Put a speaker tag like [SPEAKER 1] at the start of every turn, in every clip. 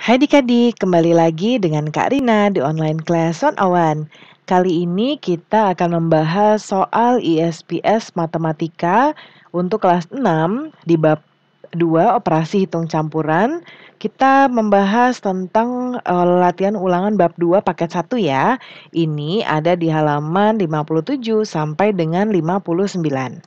[SPEAKER 1] Hai adik-adik, kembali lagi dengan Kak Rina di online class 101. Kali ini kita akan membahas soal ISPS Matematika untuk kelas 6 di bab 2 operasi hitung campuran. Kita membahas tentang latihan ulangan bab 2 paket 1 ya. Ini ada di halaman 57 sampai dengan 59.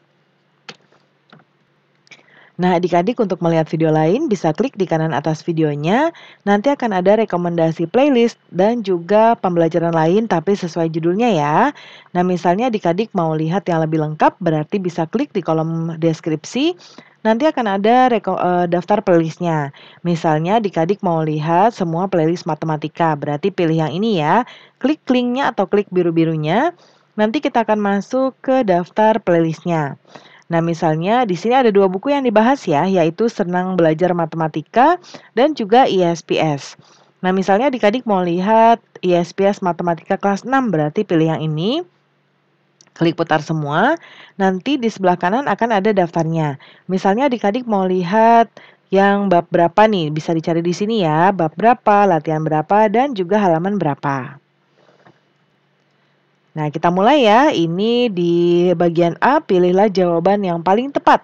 [SPEAKER 1] Nah, adik-adik untuk melihat video lain bisa klik di kanan atas videonya. Nanti akan ada rekomendasi playlist dan juga pembelajaran lain tapi sesuai judulnya ya. Nah, misalnya adik-adik mau lihat yang lebih lengkap berarti bisa klik di kolom deskripsi. Nanti akan ada daftar playlistnya. Misalnya adik-adik mau lihat semua playlist matematika, berarti pilih yang ini ya. Klik linknya atau klik biru-birunya. Nanti kita akan masuk ke daftar playlistnya. Nah, misalnya di sini ada 2 buku yang dibahas ya, yaitu Senang Belajar Matematika dan juga ISPS. Nah, misalnya adik-adik mau lihat ISPS Matematika kelas 6, berarti pilih yang ini. Klik putar semua, nanti di sebelah kanan akan ada daftarnya. Misalnya adik-adik mau lihat yang bab berapa nih, bisa dicari di sini ya, bab berapa, latihan berapa, dan juga halaman berapa. Nah, kita mulai ya. Ini di bagian A, pilihlah jawaban yang paling tepat.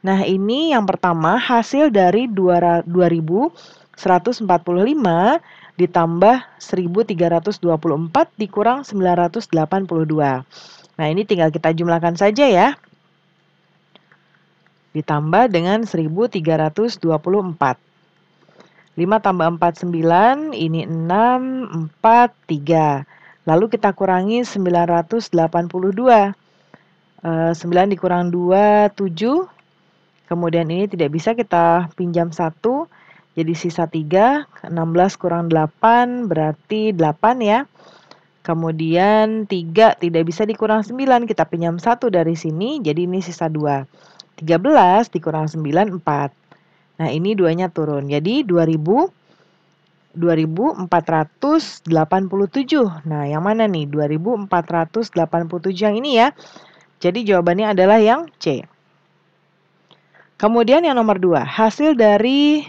[SPEAKER 1] Nah, ini yang pertama hasil dari 2145 ditambah 1324 dikurang 982. Nah, ini tinggal kita jumlahkan saja ya. Ditambah dengan 1324. 5 tambah 4, 9, ini 6, 4, 3. Lalu kita kurangi 982. 9 dikurang 2, 7. Kemudian ini tidak bisa kita pinjam 1, jadi sisa 3. 16 kurang 8 berarti 8 ya. Kemudian 3 tidak bisa dikurang 9, kita pinjam 1 dari sini, jadi ini sisa 2. 13 dikurang 9, 4. Nah, ini 2-nya turun, jadi 2487. Nah, yang mana nih? 2487 yang ini ya. Jadi jawabannya adalah yang C. Kemudian yang nomor 2, hasil dari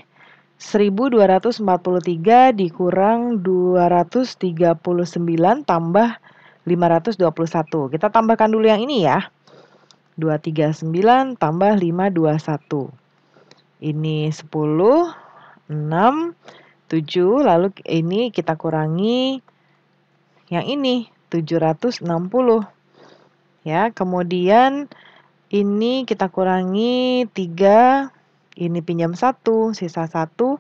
[SPEAKER 1] 1243 dikurang 239 tambah 521. Kita tambahkan dulu yang ini ya. 239 tambah 521. Ini 10, 6, 7, lalu ini kita kurangi yang ini 760 ya. Kemudian ini kita kurangi 3, ini pinjam 1, sisa 1,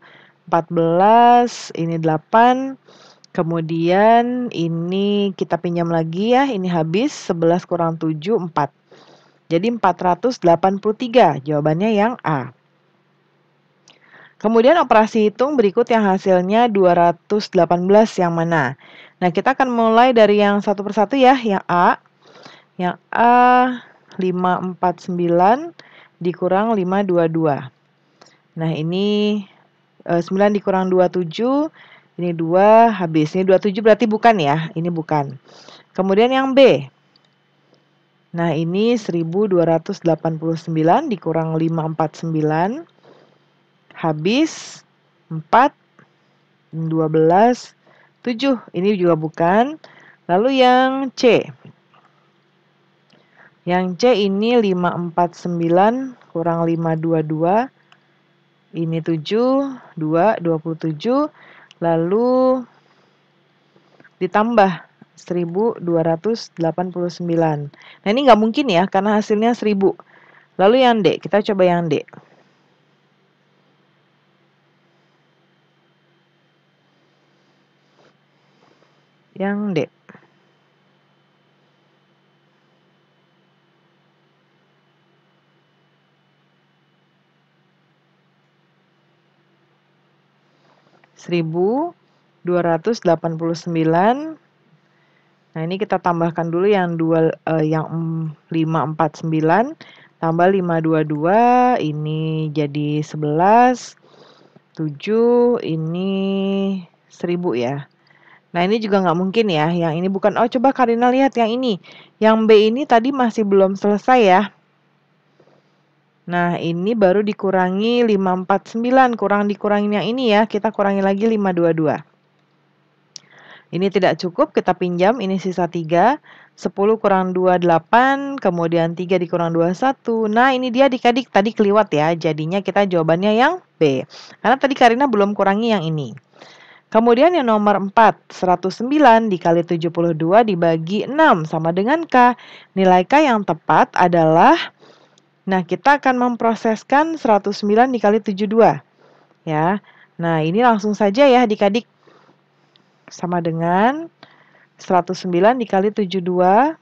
[SPEAKER 1] 14, ini 8. Kemudian ini kita pinjam lagi ya, ini habis 11 kurang 7, 4. Jadi 483, jawabannya yang A. Kemudian operasi hitung berikut yang hasilnya 218 yang mana? Nah, kita akan mulai dari yang satu persatu ya, yang A. Yang A 549 dikurang 522. Nah, ini 9 dikurang 27, ini 2 habis. Ini 27 berarti bukan ya, ini bukan. Kemudian yang B. Nah, ini 1289 dikurang 549. Habis 4, 12, 7. Ini juga bukan. Lalu yang C. Yang C ini 549 kurang 522. Ini 7, 2, 27. Lalu ditambah 1289. Nah, ini nggak mungkin ya, karena hasilnya 1000. Lalu yang D, kita coba yang D. Yang D. Seribu 289. Nah, ini kita tambahkan dulu yang 549 tambah 522, ini jadi 11, 7, ini 1000 ya. Nah, ini juga nggak mungkin ya, yang ini bukan. Oh, coba Karina lihat yang ini. Yang B ini tadi masih belum selesai ya. Nah, ini baru dikurangi 549, kurang dikurangin yang ini ya, kita kurangi lagi 522. Ini tidak cukup, kita pinjam, ini sisa 3. 10 kurang 2, 8, kemudian 3 dikurang 2, 1. Nah, ini dia adik-adik, tadi keliwat ya, jadinya kita jawabannya yang B. Karena tadi Karina belum kurangi yang ini. Kemudian yang nomor 4, 109 dikali 72 dibagi 6 sama dengan K. Nilai K yang tepat adalah, nah kita akan memproseskan 109 dikali 72. Ya, nah ini langsung saja ya adik-adik. Sama dengan 109 dikali 72,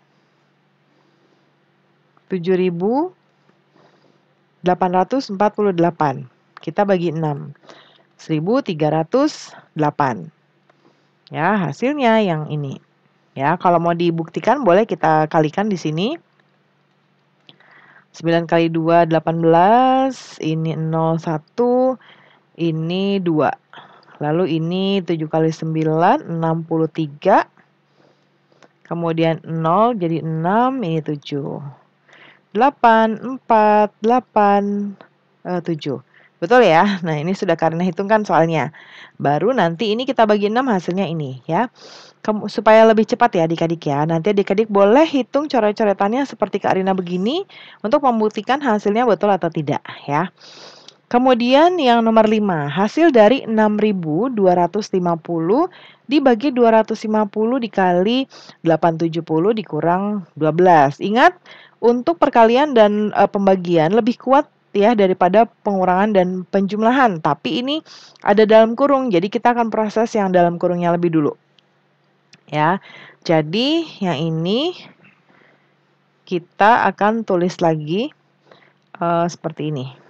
[SPEAKER 1] 7.848. Kita bagi 6. 1.308. Ya, hasilnya yang ini. Ya, kalau mau dibuktikan boleh kita kalikan di sini. 9 kali 2, 18. Ini 01. Ini 2. Lalu ini 7 kali 9, 63. Kemudian 0 jadi 6, ini 7. 8, 4, 8, 7. Betul ya? Nah, ini sudah Karina hitungkan soalnya. Baru nanti ini kita bagi 6 hasilnya ini ya. Supaya lebih cepat ya adik-adik ya. Nanti adik-adik boleh hitung coret-coretannya seperti Kak Arina begini untuk membuktikan hasilnya betul atau tidak ya. Kemudian yang nomor 5, hasil dari 6.250 dibagi 250 dikali 870 dikurang 12. Ingat, untuk perkalian dan pembagian lebih kuat ya daripada pengurangan dan penjumlahan. Tapi ini ada dalam kurung, jadi kita akan proses yang dalam kurungnya lebih dulu. Ya, jadi yang ini kita akan tulis lagi seperti ini.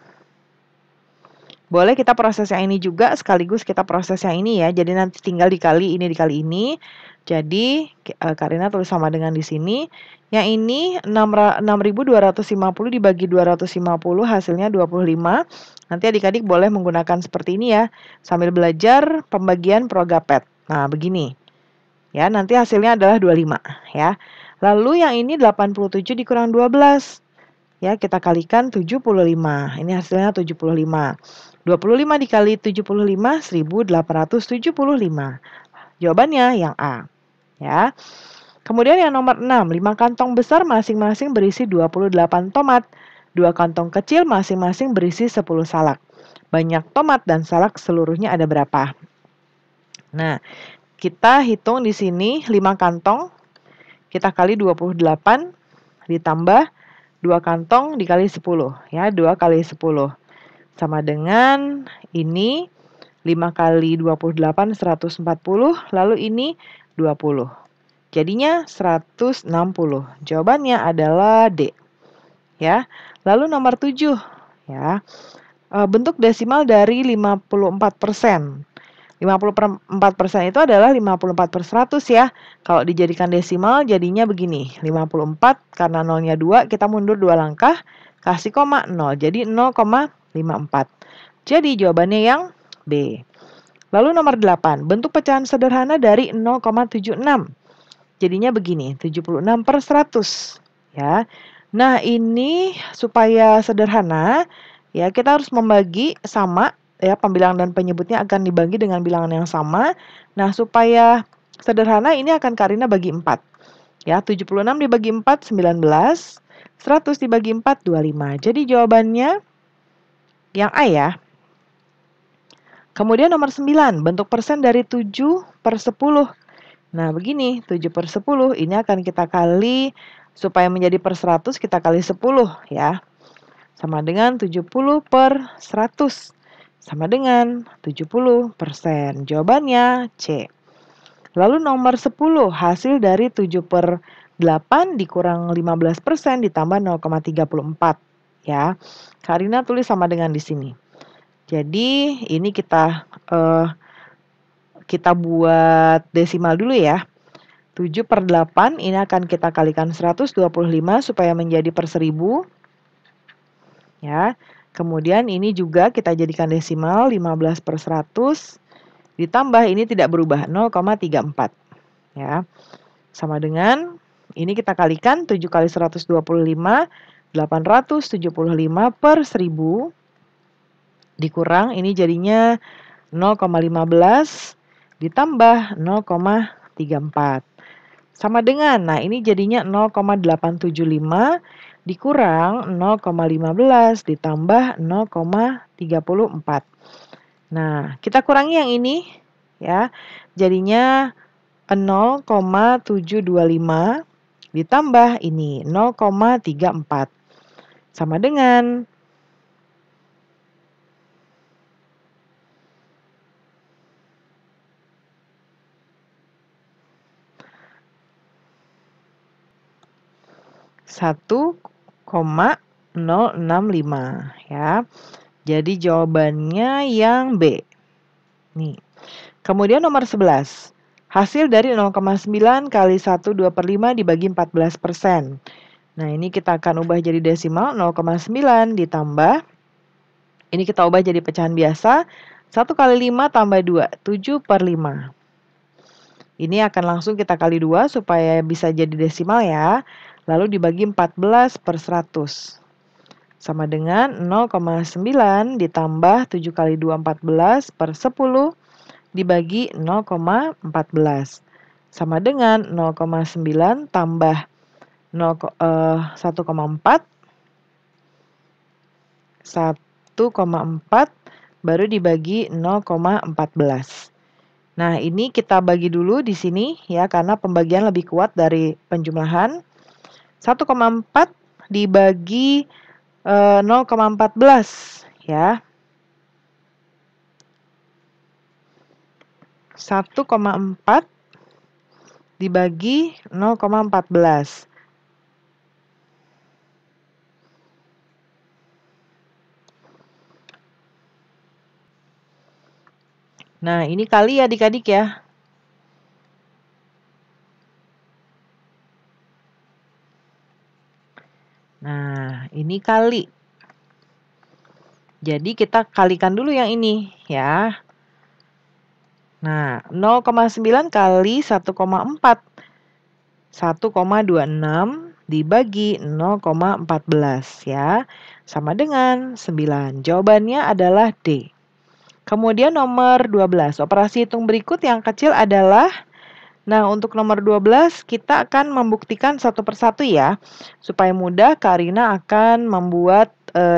[SPEAKER 1] Boleh kita proses yang ini juga sekaligus kita proses yang ini ya. Jadi nanti tinggal dikali ini. Jadi Karina tulis sama dengan di sini. Yang ini 6.250 dibagi 250 hasilnya 25. Nanti adik-adik boleh menggunakan seperti ini ya. Sambil belajar pembagian Progapet. Nah, begini. Ya, nanti hasilnya adalah 25 ya. Lalu yang ini 87 dikurang 12. Ya, kita kalikan 75. Ini hasilnya 75. 25 dikali 75, 1875. Jawabannya yang A. Ya. Kemudian yang nomor 6, 5 kantong besar masing-masing berisi 28 tomat. 2 kantong kecil masing-masing berisi 10 salak. Banyak tomat dan salak seluruhnya ada berapa? Nah, kita hitung di sini 5 kantong, kita kali 28, ditambah 2 kantong dikali 10, ya 2 kali 10. Sama dengan ini 5 kali 28, 140, lalu ini 20. Jadinya 160. Jawabannya adalah D. Ya. Lalu nomor 7, ya. Bentuk desimal dari 54%. 54% itu adalah 54/100 ya. Kalau dijadikan desimal jadinya begini. 54 karena nolnya 2, kita mundur 2 langkah, kasih koma 0. Jadi 0,54. Jadi jawabannya yang B. Lalu nomor 8, bentuk pecahan sederhana dari 0,76. Jadinya begini, 76/100 ya. Nah, ini supaya sederhana ya kita harus membagi sama ya, pembilangan dan penyebutnya akan dibagi dengan bilangan yang sama. Nah, supaya sederhana ini akan Karina bagi 4. Ya, 76 dibagi 4, 19. 100 dibagi 4, 25. Jadi jawabannya yang A ya. Kemudian nomor 9, bentuk persen dari 7/10. Nah, begini, 7/10 ini akan kita kali, supaya menjadi per 100 kita kali 10 ya. Sama dengan 70/100. Sama dengan 70%. Jawabannya C. Lalu nomor 10, hasil dari 7/8 dikurang 15% ditambah 0,34. Ya, Karina tulis sama dengan di sini. Jadi ini kita buat desimal dulu ya. 7/8 ini akan kita kalikan 125 supaya menjadi per 1000. Ya. Kemudian ini juga kita jadikan desimal 15/100 ditambah ini tidak berubah 0,34 ya. Sama dengan ini kita kalikan 7 kali 125 875 per 1000 dikurang ini jadinya 0,15 ditambah 0,34. Sama dengan, nah ini jadinya 0,875 dikurang 0,15 ditambah 0,34. Nah, kita kurangi yang ini ya. Jadinya 0,725 ditambah ini 0,34. Sama dengan 1,065 ya. Jadi jawabannya yang B. Nih. Kemudian nomor 11. Hasil dari 0,9 kali 1/2/5 dibagi 14%. Nah, ini kita akan ubah jadi desimal 0,9 ditambah. Ini kita ubah jadi pecahan biasa. 1 kali 5 tambah 2, 7/5. Ini akan langsung kita kali 2 supaya bisa jadi desimal ya. Lalu dibagi 14/100. Sama dengan 0,9 ditambah 7 kali 2, 14 per 10 dibagi 0,14. Sama dengan 0,9 tambah 1,4. 1,4 baru dibagi 0,14. Nah, ini kita bagi dulu di sini ya karena pembagian lebih kuat dari penjumlahan. 1,4 dibagi 0,14 ya. 1,4 dibagi 0,14. Nah, ini kali ya adik-adik ya. Nah, ini kali. Jadi kita kalikan dulu yang ini ya. Nah, 0,9 kali 1,4. 1,26 dibagi 0,14 ya. Sama dengan 9. Jawabannya adalah D. Kemudian nomor 12. Operasi hitung berikut yang kecil adalah, nah untuk nomor 12 kita akan membuktikan satu persatu ya. Supaya mudah Karina akan membuat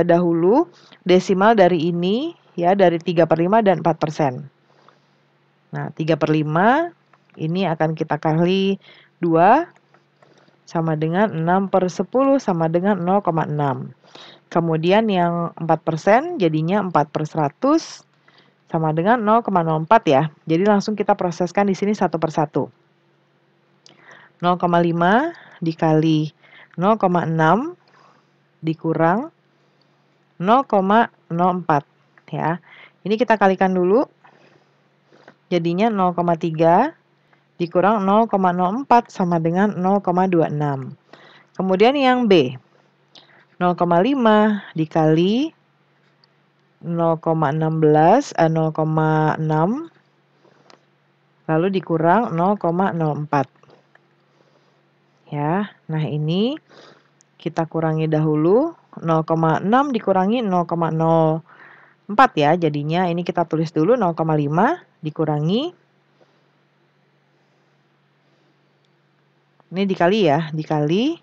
[SPEAKER 1] dahulu desimal dari ini ya, dari 3/5 dan 4%. Nah 3/5 ini akan kita kali 2 sama dengan 6/10 sama dengan 0,6. Kemudian yang 4% jadinya 4/100 sama dengan 0,04 ya. Jadi langsung kita proseskan di sini satu persatu. 0,5 dikali 0,6 dikurang 0,04 ya. Ini kita kalikan dulu. Jadinya 0,3 dikurang 0,04 sama dengan 0,26. Kemudian yang B. 0,5 dikali 0,6 lalu dikurang 0,04. Ya. Nah, ini kita kurangi dahulu 0,6 dikurangi 0,04 ya. Jadinya ini kita tulis dulu 0,5 dikurangi, ini dikali ya, dikali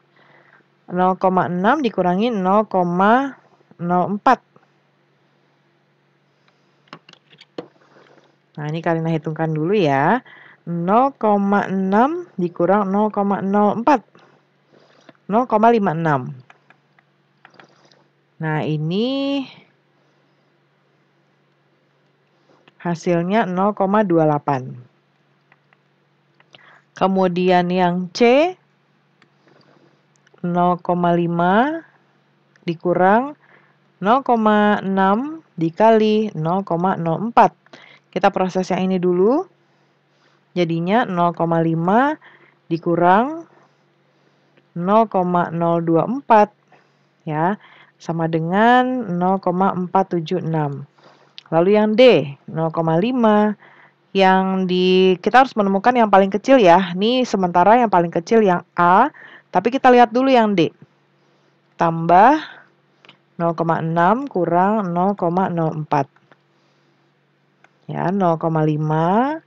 [SPEAKER 1] 0,6 dikurangi 0,04. Nah, ini Karina hitungkan dulu ya. 0,6 dikurang 0,04. 0,56. Nah, ini hasilnya 0,28. Kemudian yang C 0,5 dikurang 0,6 dikali 0,04. Kita proses yang ini dulu. Jadinya 0,5 dikurang 0,024 ya, sama dengan 0,476. Lalu yang D 0,5 yang kita harus menemukan yang paling kecil ya. Ini sementara yang paling kecil yang A, tapi kita lihat dulu yang D. tambah 0,6 kurang 0,04. Ya, 0,5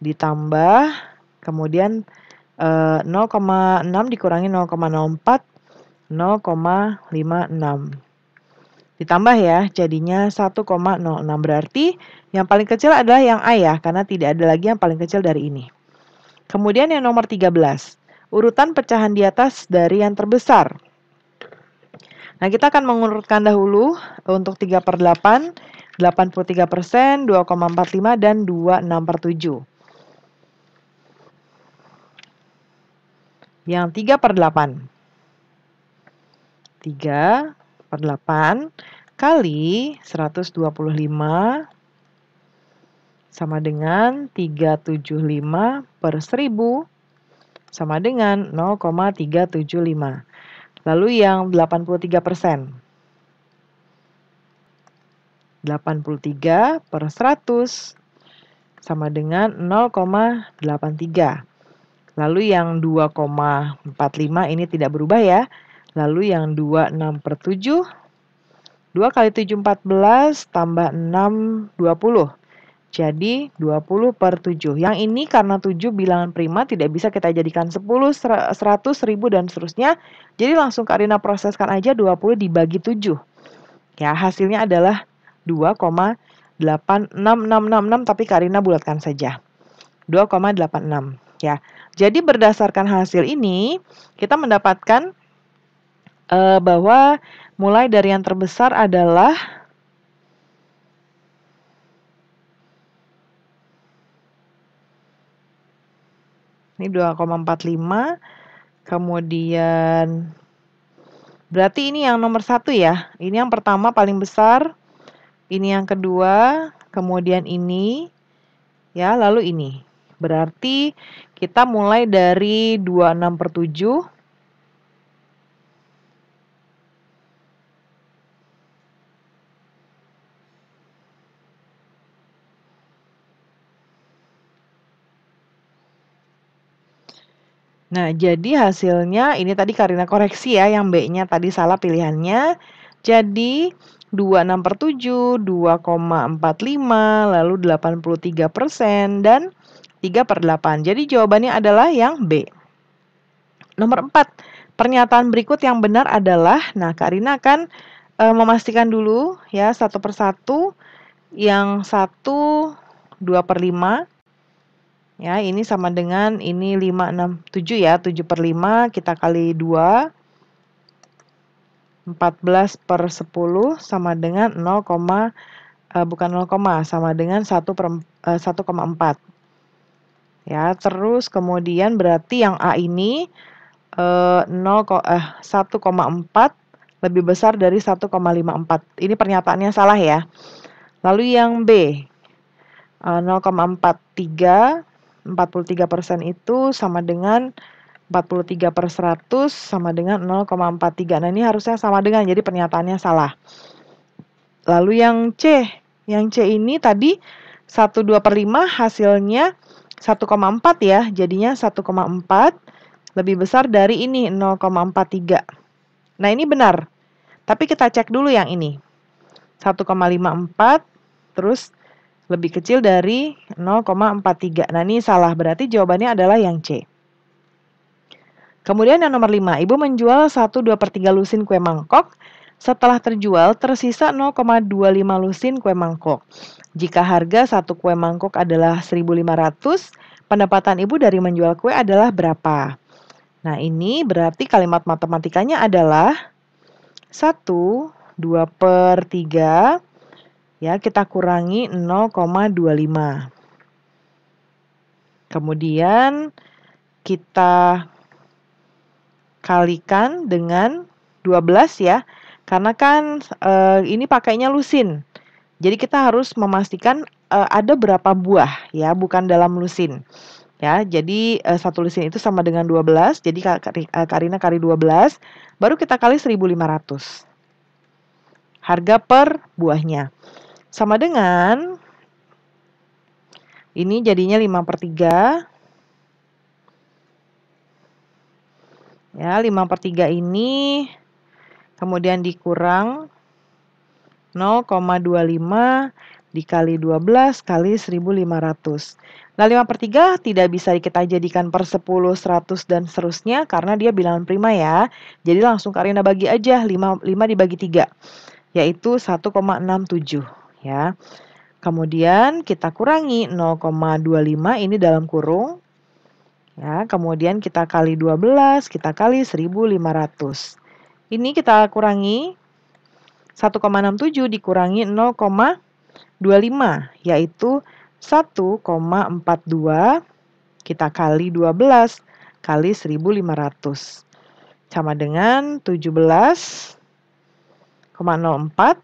[SPEAKER 1] ditambah, kemudian 0,6 dikurangi 0,04, 0,56. Ditambah ya, jadinya 1,06. Berarti yang paling kecil adalah yang A ya, karena tidak ada lagi yang paling kecil dari ini. Kemudian yang nomor 13, urutan pecahan di atas dari yang terbesar. Nah, kita akan mengurutkan dahulu untuk 3/8, 83%, 2,45, dan 26/7. Yang 3/8. 3/8 kali 125 sama dengan 375/1000 sama dengan 0,375. Lalu yang 83%. 83/100 sama dengan 0,83. Lalu yang 2,45 ini tidak berubah ya. Lalu yang 26/7, 2 kali 7 14 tambah 6 20. Jadi 20/7. Yang ini karena 7 bilangan prima tidak bisa kita jadikan 10, 100, 1000 dan seterusnya. Jadi langsung Kak Rina proseskan aja 20 dibagi 7. Ya, hasilnya adalah 2,86666 tapi Kak Rina bulatkan saja. 2,86 ya. Jadi berdasarkan hasil ini kita mendapatkan bahwa mulai dari yang terbesar adalah ini 2,45, kemudian berarti ini yang nomor 1 ya. Ini yang pertama paling besar, ini yang kedua, kemudian ini, ya, lalu ini. Berarti kita mulai dari 26/7. Nah, jadi hasilnya ini tadi Karina koreksi ya, yang B-nya tadi salah pilihannya. Jadi 26/7, 2,45, lalu 83% dan 3/8. Jadi jawabannya adalah yang B. Nomor 4, pernyataan berikut yang benar adalah, nah Karina akan memastikan dulu ya satu persatu. Yang 1 2/5. Ya, ini sama dengan ini 5, 6, 7 ya, 7/5 kita kali 2, 14/10 sama dengan 0, bukan 0, sama dengan 1,4. Ya, terus kemudian berarti yang A ini 1,4 lebih besar dari 1,54. Ini pernyataannya salah ya. Lalu yang B 0,43, 43% itu sama dengan 43/100 sama dengan 0,43. Nah, ini harusnya sama dengan, jadi pernyataannya salah. Lalu yang C ini tadi 1/2/5 hasilnya 1,4 ya, jadinya 1,4 lebih besar dari ini 0,43. Nah, ini benar. Tapi kita cek dulu yang ini. 1,54 terus lebih kecil dari 0,43. Nah, ini salah. Berarti jawabannya adalah yang C. Kemudian yang nomor 5, Ibu menjual 1/2/3 lusin kue mangkok. Setelah terjual, tersisa 0,25 lusin kue mangkok. Jika harga satu kue mangkok adalah 1.500, pendapatan Ibu dari menjual kue adalah berapa? Nah, ini berarti kalimat matematikanya adalah 1, 2/3, ya, kita kurangi 0,25. Kemudian kita kalikan dengan 12 ya. Karena kan ini pakainya lusin. Jadi kita harus memastikan ada berapa buah ya, bukan dalam lusin. Ya, jadi satu lusin itu sama dengan 12. Jadi Karina kali 12, baru kita kali 1.500. Harga per buahnya. Sama dengan ini jadinya 5/3. Ya, 5/3 ini kemudian dikurang 0,25 dikali 12 kali 1.500. Nah, 5/3 tidak bisa kita jadikan per 10, 100, dan seterusnya karena dia bilangan prima ya. Jadi langsung Karina bagi aja 5 dibagi 3, yaitu 1,67 ya. Kemudian kita kurangi 0,25 ini dalam kurung. Ya, kemudian kita kali 12, kita kali 1.500. Ini kita kurangi 1,67 dikurangi 0,25, yaitu 1,42 kita kali 12 kali 1.500 sama dengan 17,04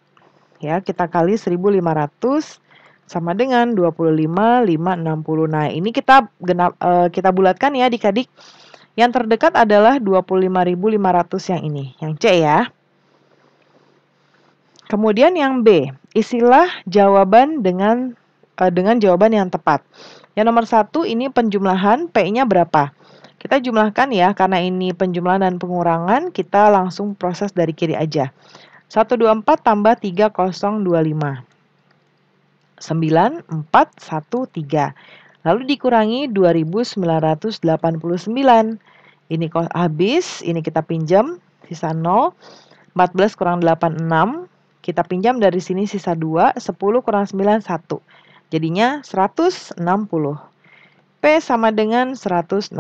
[SPEAKER 1] ya, kita kali 1.500 sama dengan 25.560. Nah, ini kita bulatkan ya adik-adik. Yang terdekat adalah 25.500 yang ini, yang C ya. Kemudian yang B, isilah jawaban dengan jawaban yang tepat. Yang nomor 1 ini penjumlahan, P-nya berapa? Kita jumlahkan ya, karena ini penjumlahan dan pengurangan, kita langsung proses dari kiri aja. 124 tambah 3025. 9413. Lalu dikurangi 2989. Ini habis, ini kita pinjam, sisa 0. 14 kurang 8, 6. Kita pinjam dari sini sisa 2, 10 kurang 9, 1. Jadinya 160. P sama dengan 160.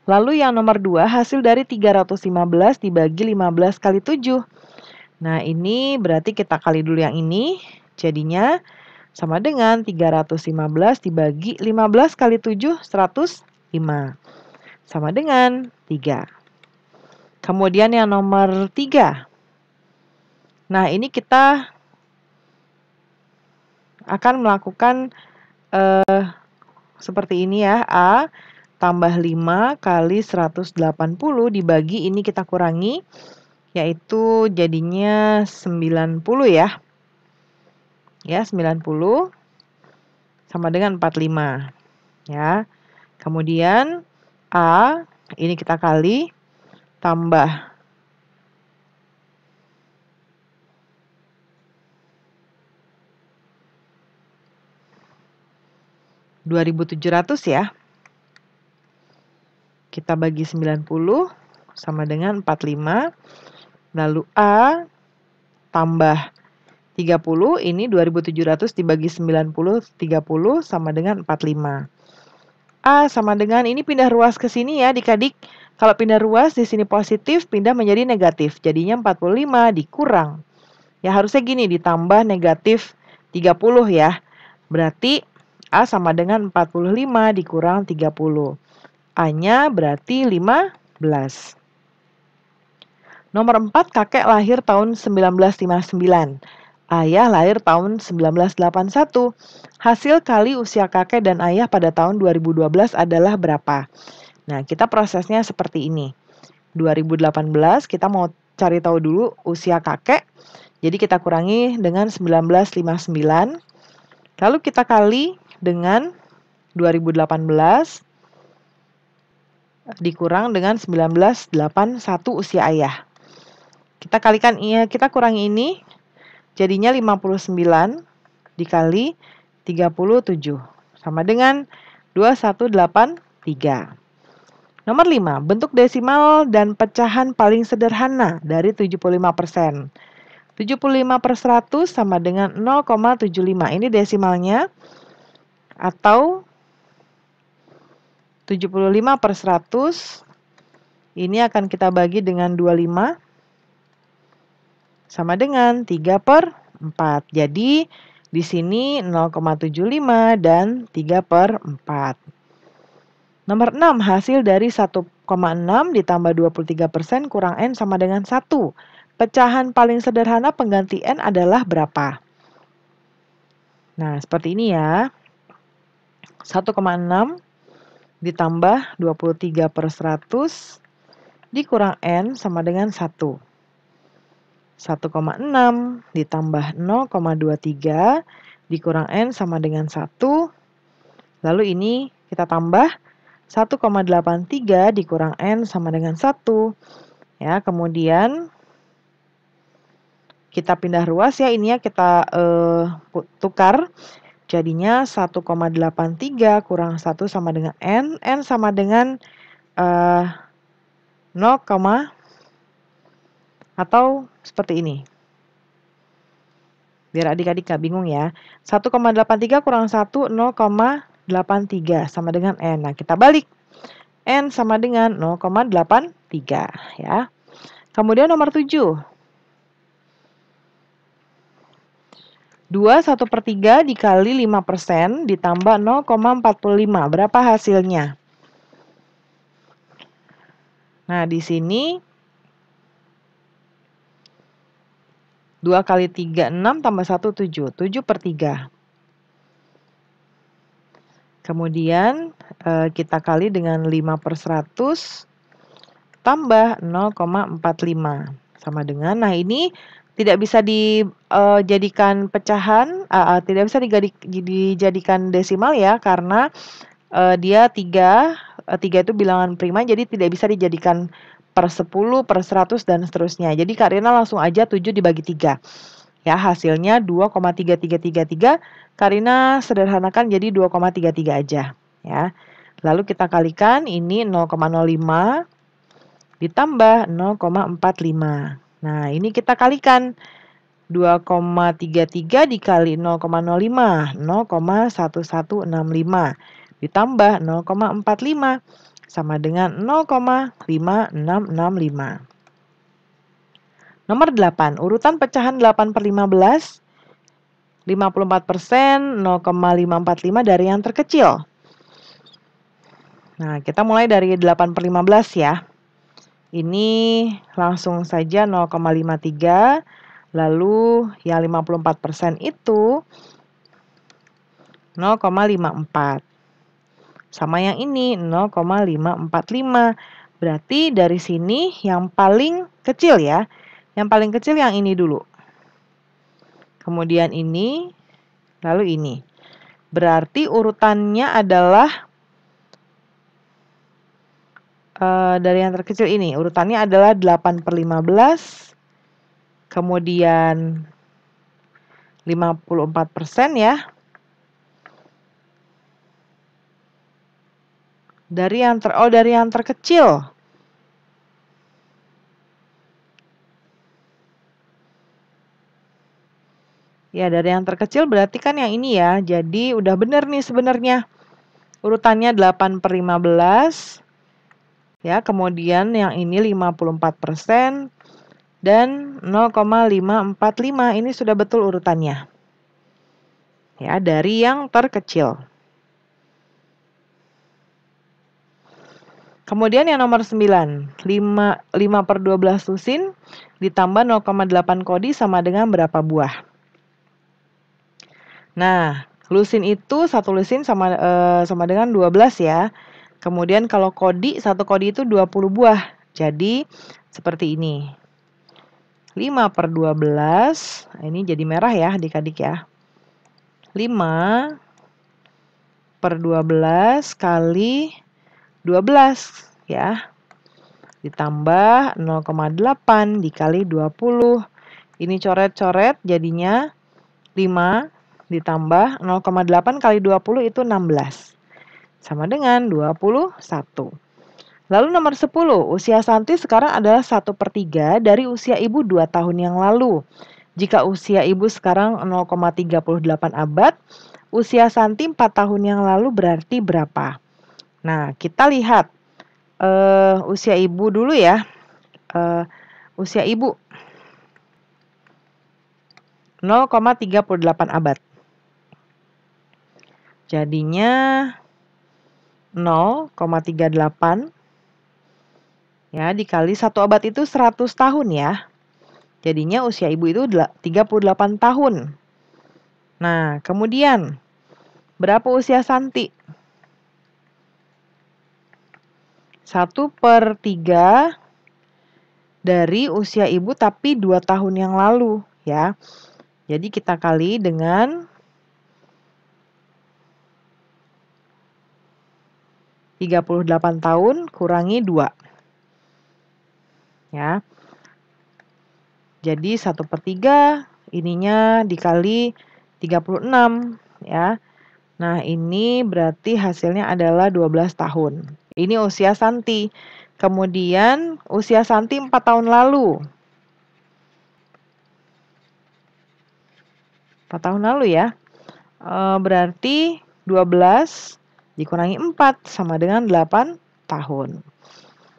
[SPEAKER 1] Lalu yang nomor 2, hasil dari 315 dibagi 15 kali 7. Nah, ini berarti kita kali dulu yang ini. Jadinya sama dengan 315 dibagi 15 kali 7, 105. Sama dengan 3. Kemudian yang nomor 3. Nah, ini kita akan melakukan seperti ini ya. A tambah 5 kali 180 dibagi ini kita kurangi, yaitu jadinya 90 ya. Ya, 90 sama dengan 45. Ya. Kemudian A ini kita kali tambah 2.700 ya. Kita bagi 90 sama dengan 45. Lalu A tambah 30, ini 2.700 dibagi 90, 30 sama dengan 45. A sama dengan, ini pindah ruas ke sini ya adik-adik. Kalau pindah ruas di sini positif, pindah menjadi negatif. Jadinya 45 dikurang. Ya harusnya gini, ditambah negatif 30 ya. Berarti A sama dengan 45 dikurang 30. A-nya berarti 15. Nomor 4, kakek lahir tahun 1959. Ayah lahir tahun 1981. Hasil kali usia kakek dan ayah pada tahun 2012 adalah berapa? Nah, kita prosesnya seperti ini. 2018 kita mau cari tahu dulu usia kakek. Jadi kita kurangi dengan 1959. Lalu kita kali dengan 2018 dikurang dengan 1981 usia ayah. Kita kalikan kita kurangi ini, jadinya 59 dikali 37 sama dengan 2183. Nomor 5, bentuk desimal dan pecahan paling sederhana dari 75%. 75/100 sama dengan 0,75. Ini desimalnya, atau 75/100 ini akan kita bagi dengan 25 sama dengan 3/4. Jadi di sini 0,75 dan 3/4. Nomor 6, hasil dari 1,6 ditambah 23% kurang N sama dengan 1. Pecahan paling sederhana pengganti N adalah berapa? Nah, seperti ini ya. 1,6 ditambah 23/100 dikurang N sama dengan 1. 1,6 ditambah 0,23 dikurang N sama dengan 1. Lalu ini kita tambah 1,83 dikurang N sama dengan 1. Ya, kemudian kita pindah ruas ya, ini ya kita tukar. Jadinya 1,83 kurang 1 sama dengan N sama dengan 0, atau seperti ini. Biar adik-adik gak bingung ya. 1,83 kurang 1, 0,83 sama dengan N. Nah, kita balik. N sama dengan 0,83 ya. Kemudian nomor 7. 2 1/3 dikali 5% ditambah 0,45. Berapa hasilnya? Nah, di sini 2 kali 3, 6 tambah 1, 7. 7/3. Kemudian kita kali dengan 5/100 tambah 0,45. Sama dengan, nah ini tidak bisa dijadikan pecahan, tidak bisa dijadikan desimal ya, karena dia 3 itu bilangan prima, jadi tidak bisa dijadikan per 10, per 100, dan seterusnya. Jadi Kak Rina langsung aja 7 dibagi 3. Ya, hasilnya 2,3333. Kak Rina sederhanakan jadi 2,33 aja. Ya. Lalu kita kalikan, ini 0,05 ditambah 0,45. Nah, ini kita kalikan. 2,33 dikali 0,05, 0,1165. Ditambah 0,45 sama dengan 0,5665. Nomor 8, urutan pecahan 8/15, 54%, 0,545 dari yang terkecil. Nah, kita mulai dari 8/15 ya. Ini langsung saja 0,53. Lalu yang 54% itu 0,54. Sama yang ini 0,545. Berarti dari sini yang paling kecil ya. Yang paling kecil yang ini dulu. Kemudian ini, lalu ini. Berarti urutannya adalah dari yang terkecil ini. Urutannya adalah 8/15. Kemudian 54% ya. Dari yang terkecil. Ya, dari yang terkecil berarti kan yang ini ya. Jadi udah bener nih sebenarnya. Urutannya 8/15. Ya, kemudian yang ini 54% dan 0,545. Ini sudah betul urutannya. Ya, dari yang terkecil. Kemudian yang nomor 9, 5/12 lusin ditambah 0,8 kodi sama dengan berapa buah? Nah, lusin itu 1 lusin sama dengan 12 ya. Kemudian kalau kodi, 1 kodi itu 20 buah. Jadi seperti ini. 5/12, ini jadi merah ya adik-adik ya. 5/12 kali 12 ya. Ditambah 0,8 dikali 20. Ini coret-coret jadinya 5 ditambah 0,8 kali 20 itu 16. Sama dengan 21. Lalu nomor 10, usia Santi sekarang adalah 1/3 dari usia ibu 2 tahun yang lalu. Jika usia ibu sekarang 0,38 abad, usia Santi 4 tahun yang lalu berarti berapa? Nah, kita lihat usia ibu dulu ya. Usia ibu 0,38 abad. Jadinya 0,38 ya dikali 1 abad itu 100 tahun ya. Jadinya usia ibu itu 38 tahun. Nah, kemudian berapa usia Santi? 1/3 dari usia ibu tapi 2 tahun yang lalu ya. Jadi kita kali dengan 38 tahun kurangi 2. Ya. Jadi 1/3 ininya dikali 36 ya. Nah, ini berarti hasilnya adalah 12 tahun. Ini usia Santi. Kemudian usia Santi 4 tahun lalu. 4 tahun lalu ya. Berarti 12 dikurangi 4 sama dengan 8 tahun.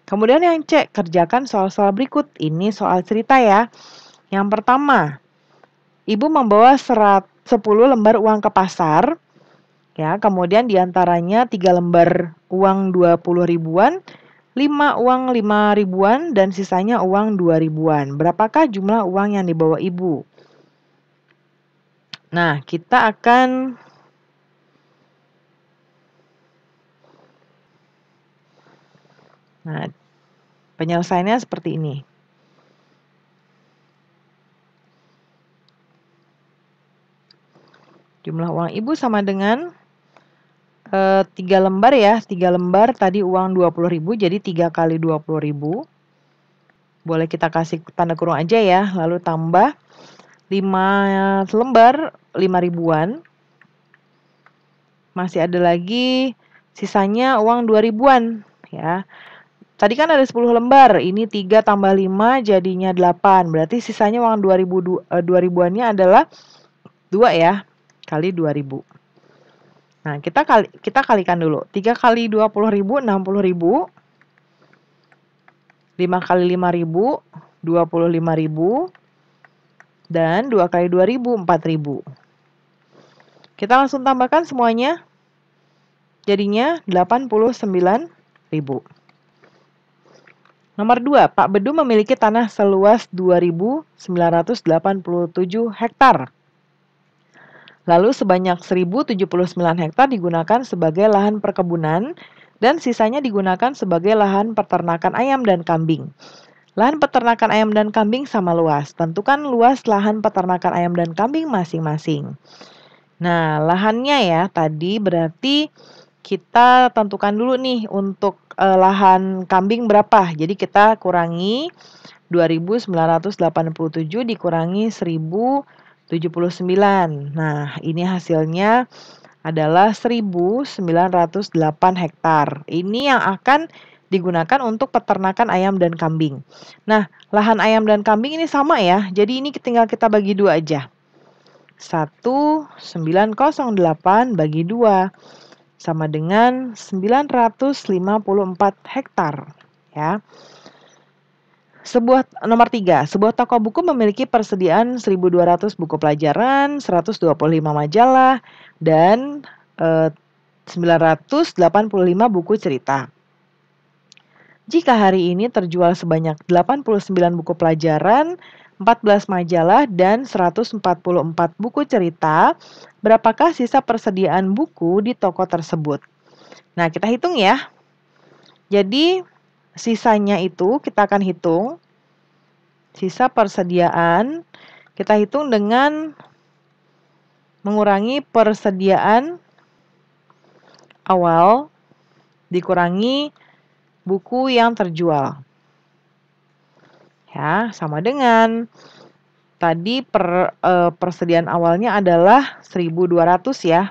[SPEAKER 1] Kemudian yang C, kerjakan soal-soal berikut. Ini soal cerita ya. Yang pertama, ibu membawa 10 lembar uang ke pasar. Ya, kemudian diantaranya 3 lembar uang 20 ribuan, 5 uang 5 ribuan, dan sisanya uang 2 ribuan. Berapakah jumlah uang yang dibawa ibu? Nah, kita akan penyelesaiannya seperti ini. Jumlah uang ibu sama dengan 3 lembar ya. 3 lembar tadi uang 20.000, jadi 3 kali 20.000. Boleh kita kasih tanda kurung aja ya. Lalu tambah 5 lembar 5 ribuan. Masih ada lagi sisanya uang 2 ribuan ya. Tadi kan ada 10 lembar, ini 3 tambah 5 jadinya 8. Berarti sisanya uang 2 ribuannya adalah 2 ya, kali 2.000. Nah, kita kalikan dulu. 3 kali 20.000, 60.000. 5 kali 5.000, 25.000. Dan 2 kali 2.000, 4.000. Kita langsung tambahkan semuanya. Jadinya 89.000. Nomor 2, Pak Bedu memiliki tanah seluas 2.987 hektar. Lalu sebanyak 1.079 hektar digunakan sebagai lahan perkebunan dan sisanya digunakan sebagai lahan peternakan ayam dan kambing. Lahan peternakan ayam dan kambing sama luas. Tentukan luas lahan peternakan ayam dan kambing masing-masing. Nah, lahannya ya tadi berarti kita tentukan dulu nih untuk lahan kambing berapa. Jadi kita kurangi 2.987 dikurangi 1.079. Nah, ini hasilnya adalah 1.908 hektar. Ini yang akan digunakan untuk peternakan ayam dan kambing. Nah, lahan ayam dan kambing ini sama ya. Jadi ini tinggal kita bagi 2 aja. 1.908 bagi 2 sama dengan 954 hektar ya. Nomor 3, sebuah toko buku memiliki persediaan 1.200 buku pelajaran, 125 majalah, dan 985 buku cerita. Jika hari ini terjual sebanyak 89 buku pelajaran, 14 majalah, dan 144 buku cerita, berapakah sisa persediaan buku di toko tersebut? Nah, kita hitung ya. Jadi, sisanya itu kita akan hitung. Sisa persediaan kita hitung dengan mengurangi persediaan awal dikurangi buku yang terjual. Ya, sama dengan tadi persediaan awalnya adalah 1.200 ya.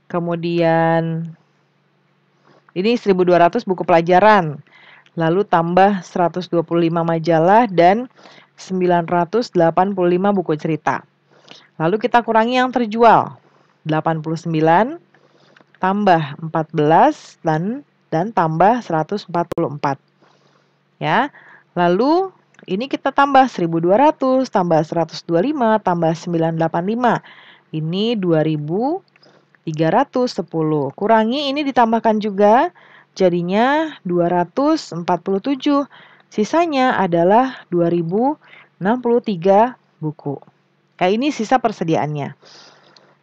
[SPEAKER 1] Kemudian ini 1.200 buku pelajaran. Lalu tambah 125 majalah dan 985 buku cerita. Lalu kita kurangi yang terjual. 89 tambah 14 dan tambah 144. Ya. Lalu ini kita tambah 1.200 tambah 125 tambah 985. Ini 2.310. Kurangi ini ditambahkan juga jadinya 247. Sisanya adalah 2.063 buku. Kayak ini sisa persediaannya.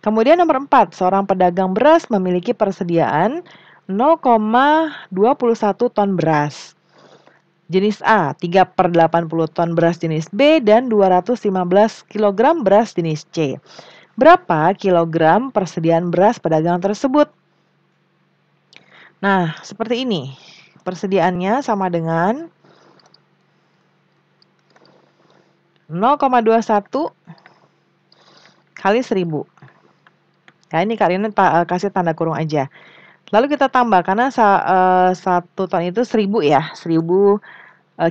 [SPEAKER 1] Kemudian nomor 4, seorang pedagang beras memiliki persediaan 0,21 ton beras. Jenis A, 3/80 ton beras jenis B, dan 215 kg beras jenis C. Berapa kilogram persediaan beras pedagang tersebut? Nah, seperti ini. Persediaannya sama dengan 0,21 kali 1000. Ya, ini Kak Rina kasih tanda kurung aja. Lalu kita tambah, karena 1 ton itu 1000 ya, 1000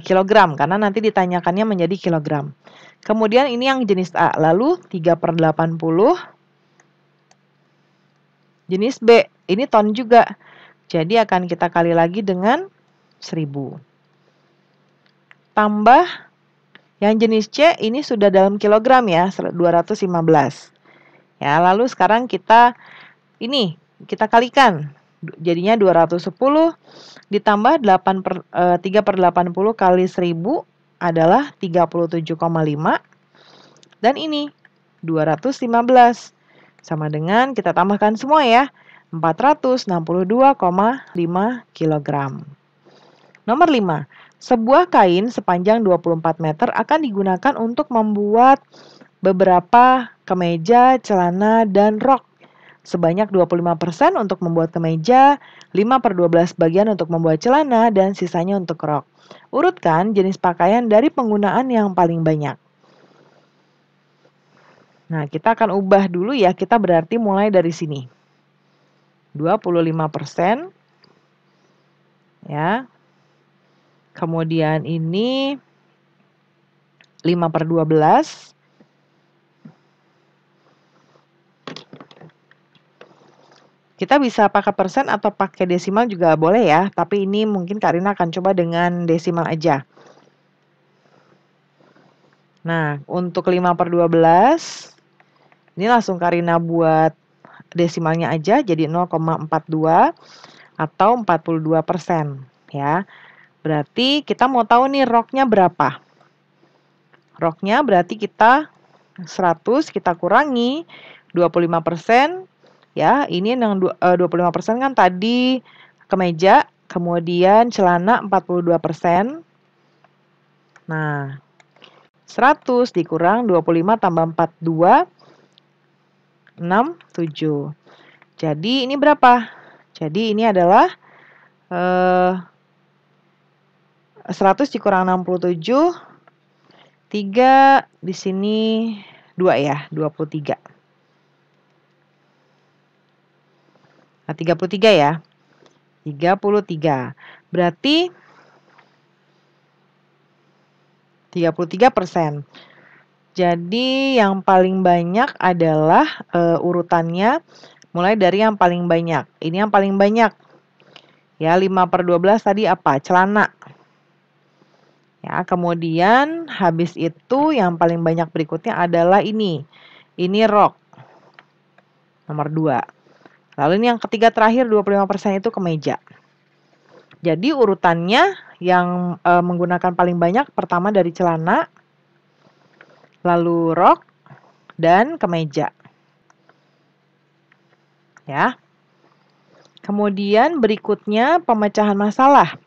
[SPEAKER 1] kilogram, karena nanti ditanyakannya menjadi kilogram. Kemudian ini yang jenis A, lalu 3/80 jenis B, ini ton juga. Jadi akan kita kali lagi dengan 1000. Tambah yang jenis C, ini sudah dalam kilogram ya, 215. Ya, lalu sekarang kita kalikan. Jadinya 210 ditambah 3/80 kali 1000 adalah 37,5. Dan ini 215. Sama dengan kita tambahkan semua ya, 462,5 kg. Nomor 5. Sebuah kain sepanjang 24 meter akan digunakan untuk membuat beberapa kemeja, celana, dan rok. Sebanyak 25% untuk membuat kemeja, 5/12 bagian untuk membuat celana, dan sisanya untuk rok. Urutkan jenis pakaian dari penggunaan yang paling banyak. Nah, kita akan ubah dulu ya, kita berarti mulai dari sini. 25%. Ya. Kemudian ini 5/12. Kita bisa pakai persen atau pakai desimal juga boleh ya, tapi ini mungkin Kak Rina akan coba dengan desimal aja. Nah, untuk 5/12, ini langsung Kak Rina buat desimalnya aja, jadi 0,42 atau 42%. Ya. Berarti kita mau tahu nih roknya berapa. Roknya berarti kita 100, kita kurangi 25%. Ya, ini yang 25% kan tadi kemeja, kemudian celana 42%. Nah, 100 dikurang 25 tambah 42, 67. Jadi ini berapa? Jadi ini adalah 100 dikurang 67, 3 di sini 2 ya, 23. Nah, 33 ya. 33. Berarti 33%. Jadi yang paling banyak adalah urutannya mulai dari yang paling banyak. Ini yang paling banyak. Ya, 5/12 tadi apa? Celana. Ya, kemudian habis itu yang paling banyak berikutnya adalah ini. Ini rok. Nomor 2. Lalu ini yang ketiga terakhir 25% itu kemeja. Jadi urutannya yang menggunakan paling banyak pertama dari celana, lalu rok, dan kemeja. Ya. Kemudian berikutnya pemecahan masalah.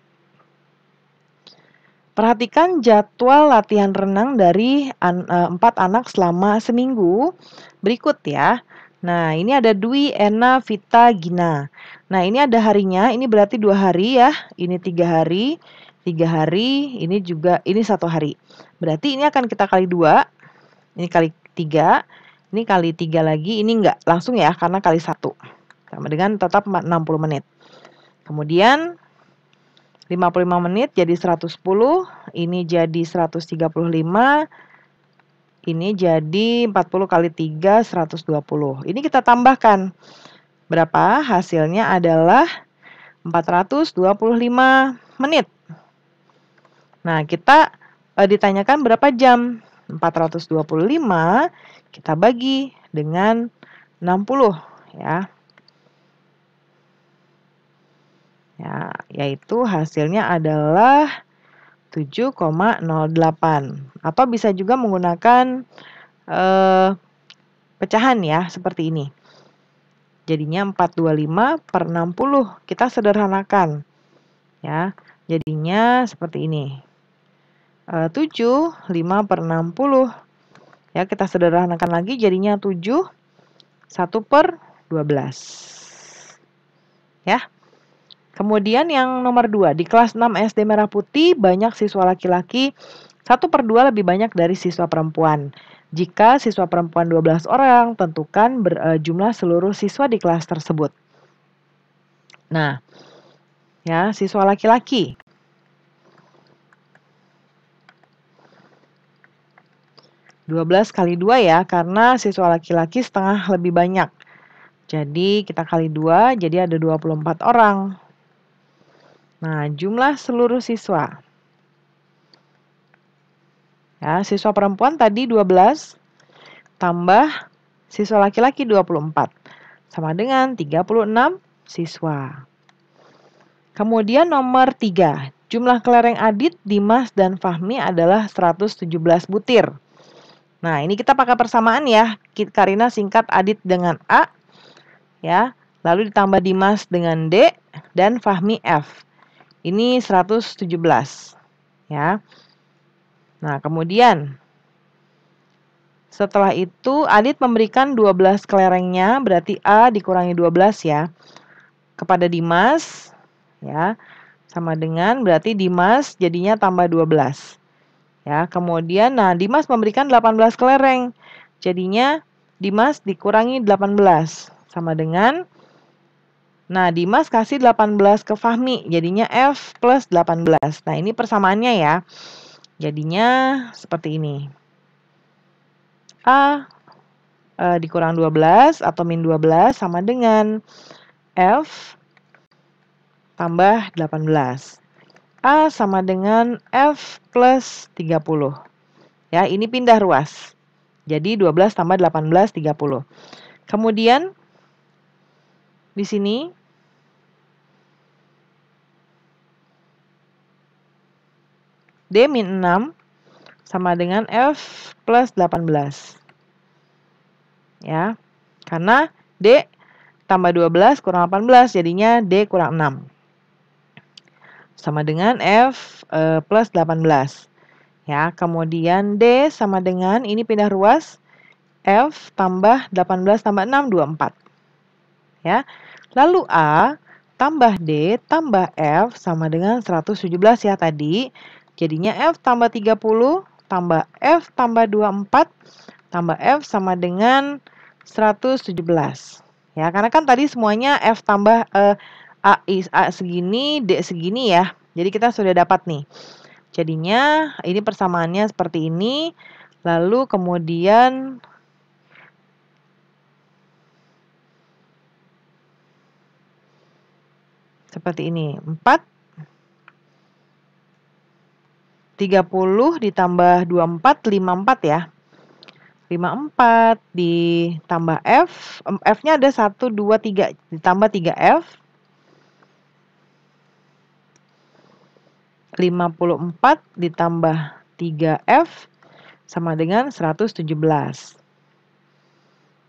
[SPEAKER 1] Perhatikan jadwal latihan renang dari 4 anak selama seminggu. Berikut ya. Nah, ini ada Dwi, Ena, Vita, Gina. Nah, ini ada harinya, ini berarti 2 hari ya. Ini 3 hari, 3 hari, ini juga, ini 1 hari. Berarti ini akan kita kali 2, ini kali 3, ini kali 3 lagi, ini enggak langsung ya, karena kali 1. Sama dengan tetap 60 menit. Kemudian 55 menit jadi 110, ini jadi 135, ini jadi 40 kali 3, 120. Ini kita tambahkan. Berapa? Hasilnya adalah 425 menit. Nah, kita ditanyakan berapa jam? 425 kita bagi dengan 60 ya. Ya, yaitu hasilnya adalah 7,08. Atau bisa juga menggunakan pecahan ya, seperti ini. Jadinya 425/60. Kita sederhanakan. Ya, jadinya seperti ini. 7, 5/60. Ya, kita sederhanakan lagi jadinya 7, 1/12. Ya. Kemudian yang nomor 2, di kelas 6 SD Merah Putih banyak siswa laki-laki 1/2 lebih banyak dari siswa perempuan. Jika siswa perempuan 12 orang, tentukan jumlah seluruh siswa di kelas tersebut. Nah, ya, siswa laki-laki. 12 kali 2 ya, karena siswa laki-laki setengah lebih banyak. Jadi kita kali 2, jadi ada 24 orang. Nah, jumlah seluruh siswa. Ya, siswa perempuan tadi 12, tambah siswa laki-laki 24. Sama dengan 36 siswa. Kemudian nomor 3, jumlah kelereng Adit, Dimas, dan Fahmi adalah 117 butir. Nah, ini kita pakai persamaan ya. Karina singkat Adit dengan A, ya. Lalu ditambah Dimas dengan D, dan Fahmi F. Ini 117, ya. Nah, kemudian setelah itu Adit memberikan 12 kelerengnya, berarti A dikurangi 12 ya, kepada Dimas, ya. Sama dengan berarti Dimas jadinya tambah 12. Ya, kemudian nah Dimas memberikan 18 kelereng. Jadinya Dimas dikurangi 18 sama dengan nah Dimas kasih 18 ke Fahmi, jadinya F plus 18. Nah, ini persamaannya ya. Jadinya seperti ini. A dikurang 12 atau min 12 sama dengan F tambah 18. A sama dengan F plus 30. Ya, ini pindah ruas. Jadi 12 tambah 18, 30. Kemudian di sini D min 6 sama dengan F plus 18. Ya, karena D tambah 12 kurang 18, jadinya D kurang 6. Sama dengan F plus 18. Ya, kemudian D sama dengan, ini pindah ruas, F tambah 18 tambah 6, 24. Ya, lalu A tambah D tambah F sama dengan 117 ya tadi. Jadinya F tambah 30 tambah F tambah 24 tambah F sama dengan 117. Ya, karena kan tadi semuanya F tambah A segini, D segini ya. Jadi kita sudah dapat nih. Jadinya ini persamaannya seperti ini. Lalu kemudian seperti ini. 4 30 ditambah 24, 54 ya. 54 ditambah F. F-nya ada 1, 2, 3. Ditambah 3F. 54 ditambah 3F sama dengan 117.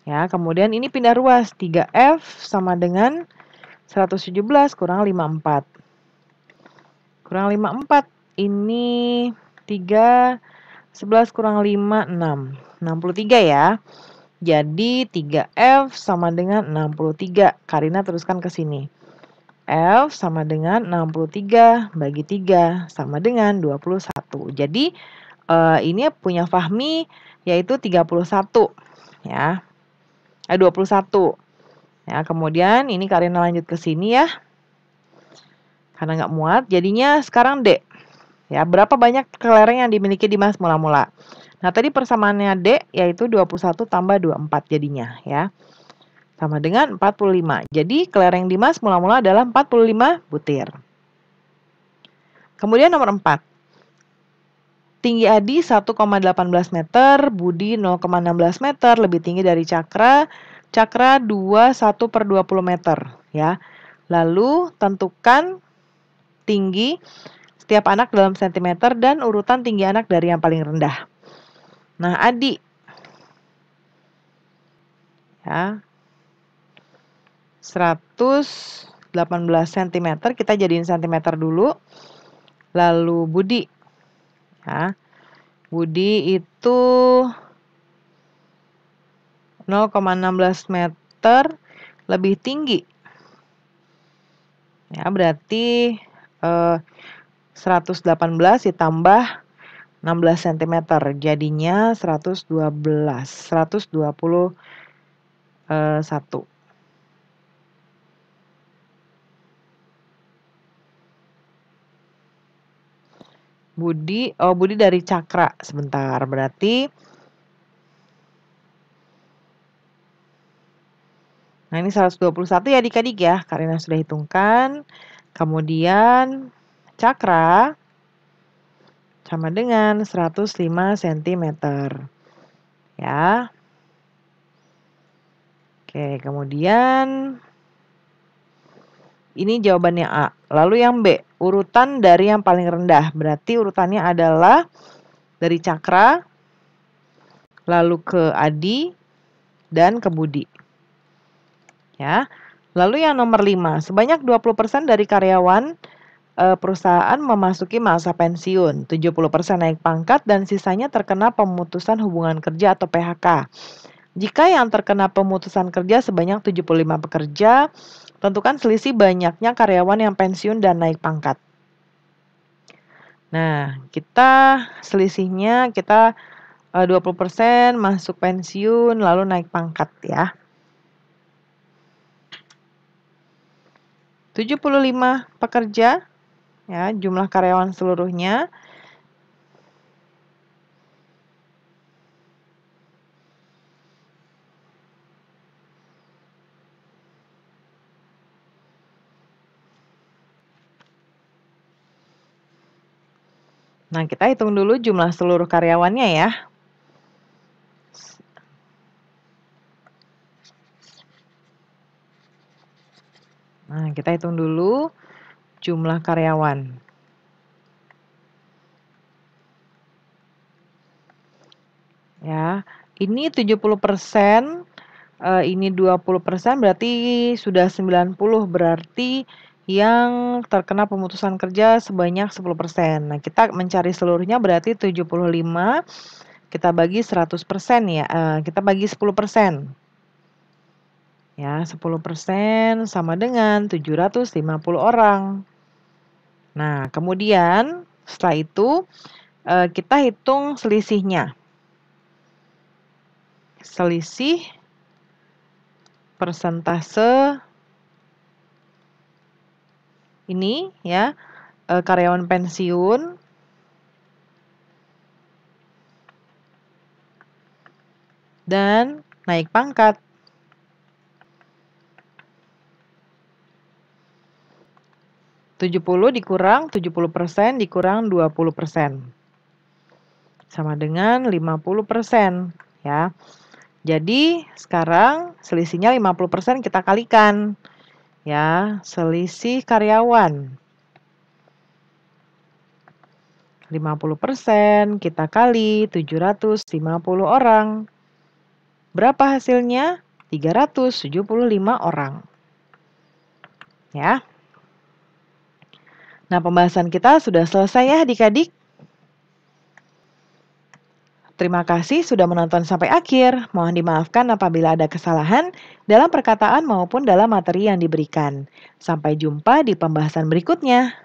[SPEAKER 1] Ya, kemudian ini pindah ruas. 3F sama dengan 117 kurang 54. Kurang 54. Ini 3, 11 kurang 5, 6. 63 ya. Jadi 3F sama dengan 63. Karina teruskan ke sini. F sama dengan 63 bagi 3 sama dengan 21. Jadi ini punya Fahmi yaitu 31 ya. 21. Ya, kemudian ini Karina lanjut ke sini ya. Karena nggak muat, jadinya sekarang D. Ya, berapa banyak kelereng yang dimiliki Dimas mula-mula? Nah, tadi persamaannya D yaitu 21 tambah 24 jadinya ya. Sama dengan 45. Jadi kelereng Dimas mula-mula adalah 45 butir. Kemudian nomor 4. Tinggi Adi 1,18 meter, Budi 0,16 meter, lebih tinggi dari Cakra. Cakra 21/20 meter ya. Lalu tentukan tinggi setiap anak dalam sentimeter dan urutan tinggi anak dari yang paling rendah. Nah, Adi ya 118 cm, kita jadiin cm dulu. Lalu Budi ya. Budi itu 0,16 meter lebih tinggi. Ya, berarti 118 ditambah 16 cm. Jadinya 121. Budi dari Cakra. Sebentar, berarti nah ini 121 ya adik-adik ya, Karina sudah hitungkan. Kemudian Cakra sama dengan 105 cm. Ya. Oke, kemudian ini jawabannya A. Lalu yang B, urutan dari yang paling rendah. Berarti urutannya adalah dari Cakra, lalu ke Adi, dan ke Budi. Ya. Lalu yang nomor 5, sebanyak 20% dari karyawan perusahaan memasuki masa pensiun, 70% naik pangkat, dan sisanya terkena pemutusan hubungan kerja atau PHK. Jika yang terkena pemutusan kerja sebanyak 75 pekerja, tentukan selisih banyaknya karyawan yang pensiun dan naik pangkat. Nah, selisihnya 20% masuk pensiun lalu naik pangkat ya. 75 pekerja ya, jumlah karyawan seluruhnya. Nah, kita hitung dulu jumlah seluruh karyawannya ya. Nah, kita hitung dulu jumlah karyawan. Ya, ini 70%, ini 20%, berarti sudah 90, berarti yang terkena pemutusan kerja sebanyak 10%. Nah, kita mencari seluruhnya berarti 75, kita bagi 100% ya, kita bagi 10%. Ya, 10% sama dengan 750 orang. Nah, kemudian setelah itu kita hitung selisihnya. Selisih persentase ini ya, karyawan pensiun dan naik pangkat. dikurang 70% dikurang 20%. Sama dengan 50% ya. Jadi sekarang selisihnya 50% kita kalikan. Ya, selisih karyawan 50% kita kali 750 orang. Berapa hasilnya? 375 orang. Ya. Nah, pembahasan kita sudah selesai ya adik-adik. Terima kasih sudah menonton sampai akhir. Mohon dimaafkan apabila ada kesalahan dalam perkataan maupun dalam materi yang diberikan. Sampai jumpa di pembahasan berikutnya.